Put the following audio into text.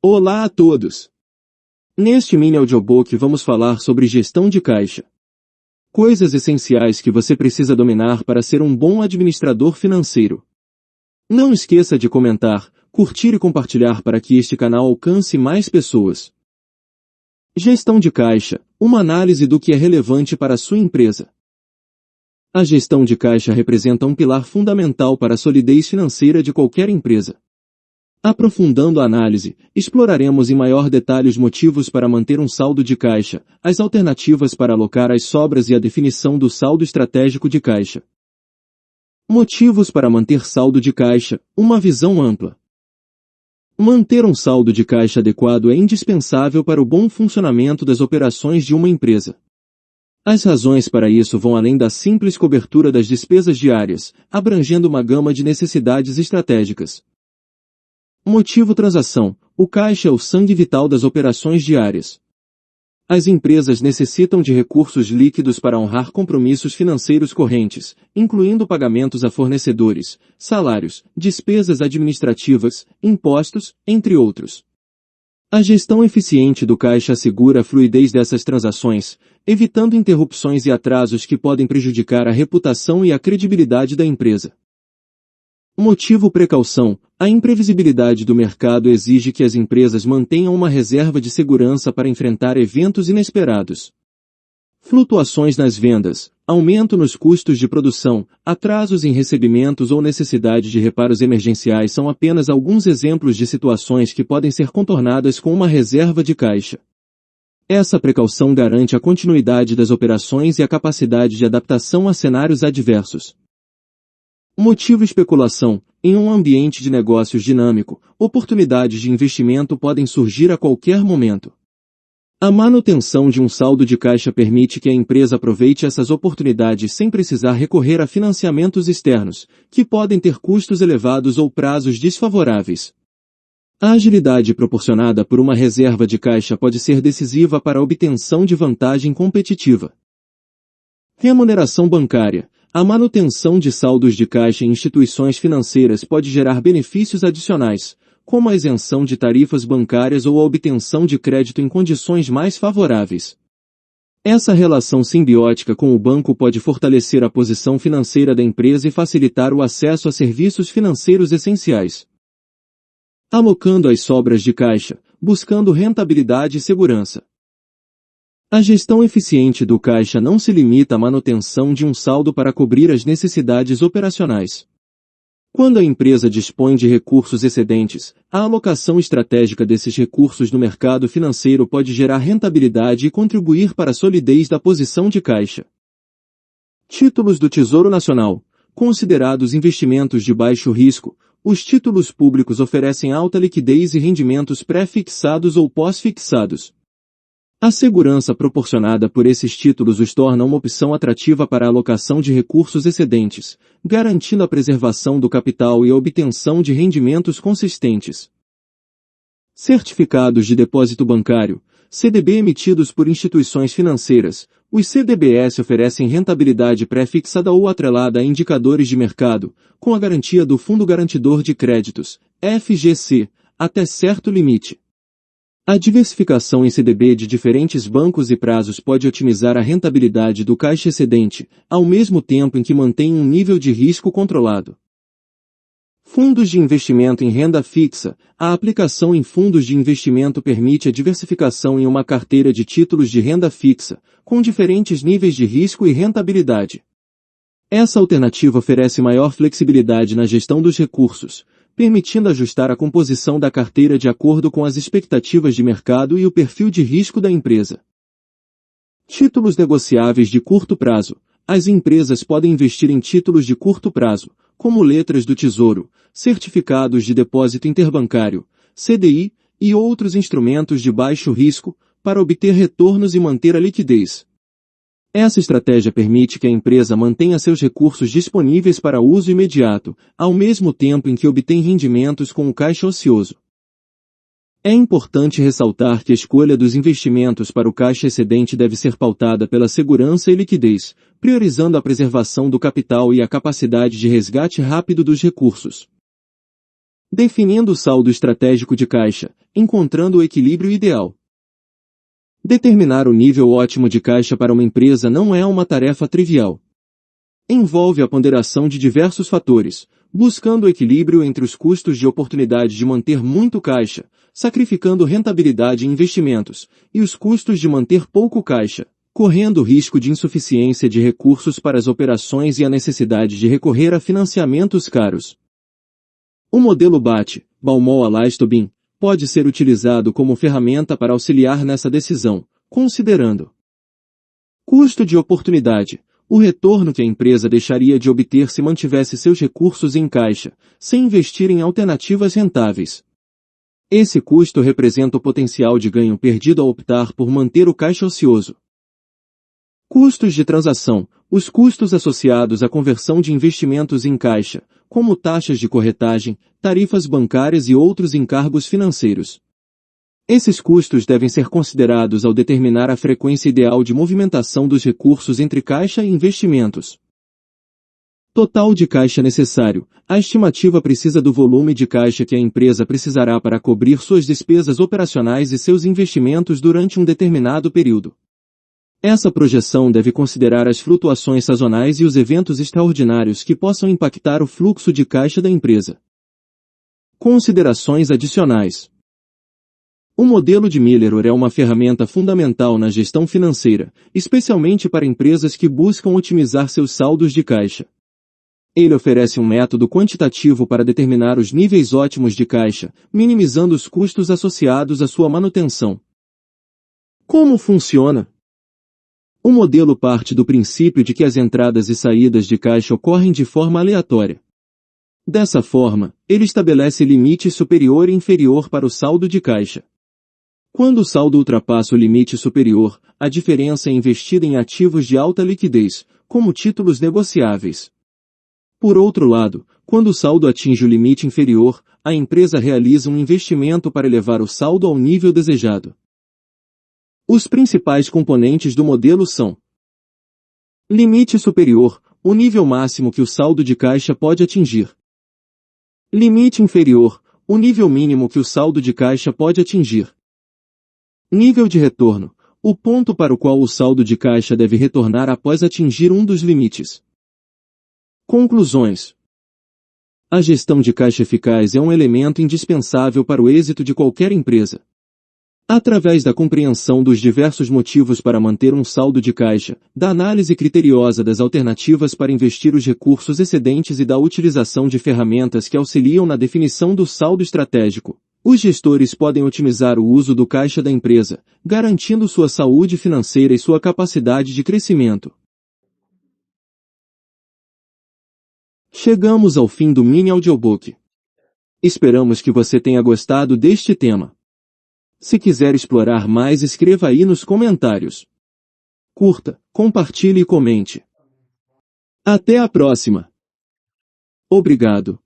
Olá a todos! Neste mini audiobook vamos falar sobre gestão de caixa. Coisas essenciais que você precisa dominar para ser um bom administrador financeiro. Não esqueça de comentar, curtir e compartilhar para que este canal alcance mais pessoas. Gestão de caixa, uma análise do que é relevante para a sua empresa. A gestão de caixa representa um pilar fundamental para a solidez financeira de qualquer empresa. Aprofundando a análise, exploraremos em maior detalhe os motivos para manter um saldo de caixa, as alternativas para alocar as sobras e a definição do saldo estratégico de caixa. Motivos para manter saldo de caixa, uma visão ampla. Manter um saldo de caixa adequado é indispensável para o bom funcionamento das operações de uma empresa. As razões para isso vão além da simples cobertura das despesas diárias, abrangendo uma gama de necessidades estratégicas. Motivo transação. O caixa é o sangue vital das operações diárias. As empresas necessitam de recursos líquidos para honrar compromissos financeiros correntes, incluindo pagamentos a fornecedores, salários, despesas administrativas, impostos, entre outros. A gestão eficiente do caixa assegura a fluidez dessas transações, evitando interrupções e atrasos que podem prejudicar a reputação e a credibilidade da empresa. Motivo precaução. A imprevisibilidade do mercado exige que as empresas mantenham uma reserva de segurança para enfrentar eventos inesperados. Flutuações nas vendas, aumento nos custos de produção, atrasos em recebimentos ou necessidade de reparos emergenciais são apenas alguns exemplos de situações que podem ser contornadas com uma reserva de caixa. Essa precaução garante a continuidade das operações e a capacidade de adaptação a cenários adversos. Motivo especulação. Em um ambiente de negócios dinâmico, oportunidades de investimento podem surgir a qualquer momento. A manutenção de um saldo de caixa permite que a empresa aproveite essas oportunidades sem precisar recorrer a financiamentos externos, que podem ter custos elevados ou prazos desfavoráveis. A agilidade proporcionada por uma reserva de caixa pode ser decisiva para a obtenção de vantagem competitiva. Remuneração bancária. A manutenção de saldos de caixa em instituições financeiras pode gerar benefícios adicionais, como a isenção de tarifas bancárias ou a obtenção de crédito em condições mais favoráveis. Essa relação simbiótica com o banco pode fortalecer a posição financeira da empresa e facilitar o acesso a serviços financeiros essenciais. Alocando as sobras de caixa, buscando rentabilidade e segurança. A gestão eficiente do caixa não se limita à manutenção de um saldo para cobrir as necessidades operacionais. Quando a empresa dispõe de recursos excedentes, a alocação estratégica desses recursos no mercado financeiro pode gerar rentabilidade e contribuir para a solidez da posição de caixa. Títulos do Tesouro Nacional. Considerados investimentos de baixo risco, os títulos públicos oferecem alta liquidez e rendimentos pré-fixados ou pós-fixados. A segurança proporcionada por esses títulos os torna uma opção atrativa para a alocação de recursos excedentes, garantindo a preservação do capital e a obtenção de rendimentos consistentes. Certificados de depósito bancário, CDB emitidos por instituições financeiras, os CDBs oferecem rentabilidade pré-fixada ou atrelada a indicadores de mercado, com a garantia do Fundo Garantidor de Créditos, FGC, até certo limite. A diversificação em CDB de diferentes bancos e prazos pode otimizar a rentabilidade do caixa excedente, ao mesmo tempo em que mantém um nível de risco controlado. Fundos de investimento em renda fixa. A aplicação em fundos de investimento permite a diversificação em uma carteira de títulos de renda fixa, com diferentes níveis de risco e rentabilidade. Essa alternativa oferece maior flexibilidade na gestão dos recursos, permitindo ajustar a composição da carteira de acordo com as expectativas de mercado e o perfil de risco da empresa. Títulos negociáveis de curto prazo. As empresas podem investir em títulos de curto prazo, como letras do Tesouro, certificados de depósito interbancário, CDI, e outros instrumentos de baixo risco, para obter retornos e manter a liquidez. Essa estratégia permite que a empresa mantenha seus recursos disponíveis para uso imediato, ao mesmo tempo em que obtém rendimentos com o caixa ocioso. É importante ressaltar que a escolha dos investimentos para o caixa excedente deve ser pautada pela segurança e liquidez, priorizando a preservação do capital e a capacidade de resgate rápido dos recursos. Definindo o saldo estratégico de caixa, encontrando o equilíbrio ideal. Determinar o nível ótimo de caixa para uma empresa não é uma tarefa trivial. Envolve a ponderação de diversos fatores, buscando o equilíbrio entre os custos de oportunidade de manter muito caixa, sacrificando rentabilidade em investimentos, e os custos de manter pouco caixa, correndo o risco de insuficiência de recursos para as operações e a necessidade de recorrer a financiamentos caros. O modelo Balmoa-Listobin pode ser utilizado como ferramenta para auxiliar nessa decisão, considerando custo de oportunidade, o retorno que a empresa deixaria de obter se mantivesse seus recursos em caixa, sem investir em alternativas rentáveis. Esse custo representa o potencial de ganho perdido ao optar por manter o caixa ocioso. Custos de transação, os custos associados à conversão de investimentos em caixa, como taxas de corretagem, tarifas bancárias e outros encargos financeiros. Esses custos devem ser considerados ao determinar a frequência ideal de movimentação dos recursos entre caixa e investimentos. Total de caixa necessário. A estimativa precisa do volume de caixa que a empresa precisará para cobrir suas despesas operacionais e seus investimentos durante um determinado período. Essa projeção deve considerar as flutuações sazonais e os eventos extraordinários que possam impactar o fluxo de caixa da empresa. Considerações adicionais. O modelo de Miller é uma ferramenta fundamental na gestão financeira, especialmente para empresas que buscam otimizar seus saldos de caixa. Ele oferece um método quantitativo para determinar os níveis ótimos de caixa, minimizando os custos associados à sua manutenção. Como funciona? O modelo parte do princípio de que as entradas e saídas de caixa ocorrem de forma aleatória. Dessa forma, ele estabelece limite superior e inferior para o saldo de caixa. Quando o saldo ultrapassa o limite superior, a diferença é investida em ativos de alta liquidez, como títulos negociáveis. Por outro lado, quando o saldo atinge o limite inferior, a empresa realiza um investimento para elevar o saldo ao nível desejado. Os principais componentes do modelo são: limite superior, o nível máximo que o saldo de caixa pode atingir. Limite inferior, o nível mínimo que o saldo de caixa pode atingir. Nível de retorno, o ponto para o qual o saldo de caixa deve retornar após atingir um dos limites. Conclusões. A gestão de caixa eficaz é um elemento indispensável para o êxito de qualquer empresa. Através da compreensão dos diversos motivos para manter um saldo de caixa, da análise criteriosa das alternativas para investir os recursos excedentes e da utilização de ferramentas que auxiliam na definição do saldo estratégico, os gestores podem otimizar o uso do caixa da empresa, garantindo sua saúde financeira e sua capacidade de crescimento. Chegamos ao fim do mini audiobook. Esperamos que você tenha gostado deste tema. Se quiser explorar mais, escreva aí nos comentários. Curta, compartilhe e comente. Até a próxima. Obrigado.